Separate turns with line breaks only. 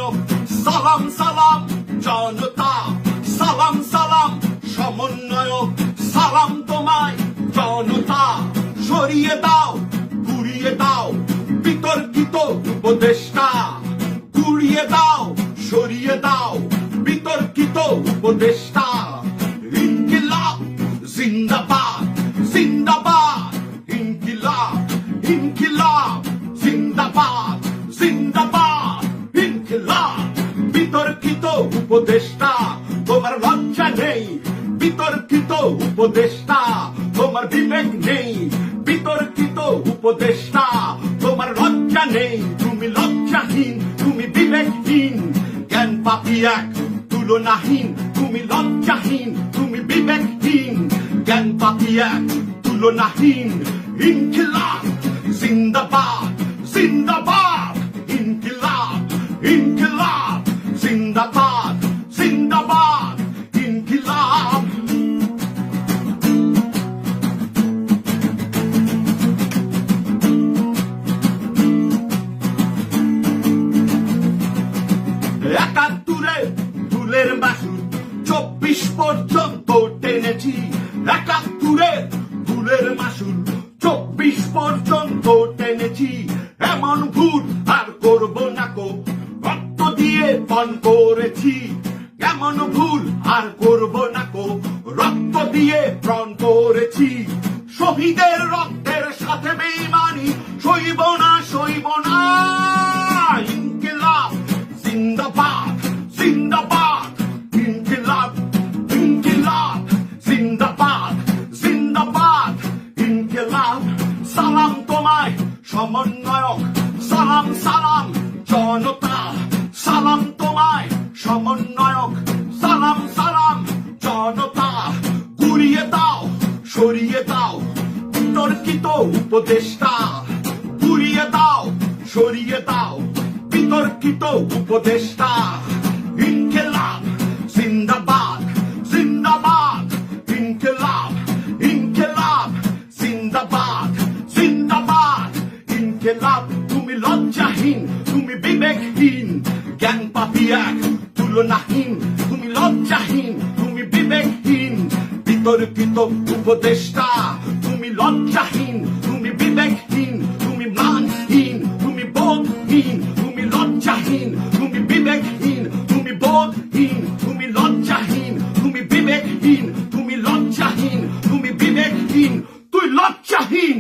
সমন্বয়ক সালাম সালাম জনতা, সালাম সালাম সমন্বয়ক, সালাম তোমায় জনতা। সরিয়ে দাও ঘুরিয়ে দাও বিতর্কিত উপদেষ্টা, ঘুরিয়ে দাও সরিয়ে দাও বিতর্কিত উপদেষ্টা। ইনকিলাব জিন্দাবাদ জিন্দাবাদ, ইনকিলাব ইনকিলাব জিন্দাবাদ জিন্দাবাদ, ইনকিলাব। বিতর্কিত উপদেষ্টা তোমার লজ্জা নেই, বিতর্কিত উপদেষ্টা তোমার বিবেক নেই, বিতর্কিত উপদেষ্টা তোমার লজ্জা নেই। তুমি লজ্জাহীন, তুমি বিবেকহীন, জ্ঞান পাপি এক তুলনাহীন। তুমি লজ্জাহীন, তুমি বিবেকহীন, জ্ঞান পাপি এক তুলনাহীন। ইনকিলাব জিন্দাবাদ জিন্দাবাদ, ইনকিলাব ইনকিলাব জিন্দাবাদ জিন্দাবাদ, ইনকিলাব। একাত্তরে ফুলের বাসুর 24 পর্যন্ত টেনেছি, একাত্তরে ফুলের মাসুল 24 পর্যন্ত টেনেছি। এমন ভুল আর করব না কো, রক্ত দিয়ে পান করেছি। এমন ভুল আর করব না কো, রক্ত দিয়ে প্রাণ করেছি। শহীদের রক্তের সাথে বেঈমানি সইব না সইব না। ইনকিলাব জিন্দাবাদ জিন্দাবাদ, ইনকিলাব ইনকিলাব জিন্দাবাদ জিন্দাবাদ, ইনকিলাব। সালাম তোমায় সমন্বয়ক, সালাম সালাম জনতা, সালাম তোমায় সমন্বয়ক, সালাম সালাম জনতা। ঘুরিয়ে দাও সরিয়ে দাও বিতর্কিত উপদেষ্টা, ঘুরিয়ে দাও সরিয়ে দাও বিতর্কিত উপদেষ্টা। ইনকিলাব জিন্দাবাদ জিন্দাবাদ, ইনকিলাব ইনকিলাব জিন্দাবাদ জিন্দাবাদ, ইনকিলাব। তুমি লজ্জাহীন, তুমি বিবেকহীন, জ্ঞান পাপি এক তুলনাহীন। তুমি লজ্জাহীন, তুমি বিবেকহীন, বিতর্কিত উপদেষ্টা। তুমি লজ্জাহীন, তুমি বিবেকহীন, তুমি মানহীন, তুমি বোধহীন, তুমি লজ্জাহীন, তুমি বিবেকহীন, তুমি বোধহীন, তুমি লজ্জাহীন, তুমি বিবেকহীন, তুমি লজ্জাহীন, তুমি বিবেকহীন, তুই লজ্জাহীন।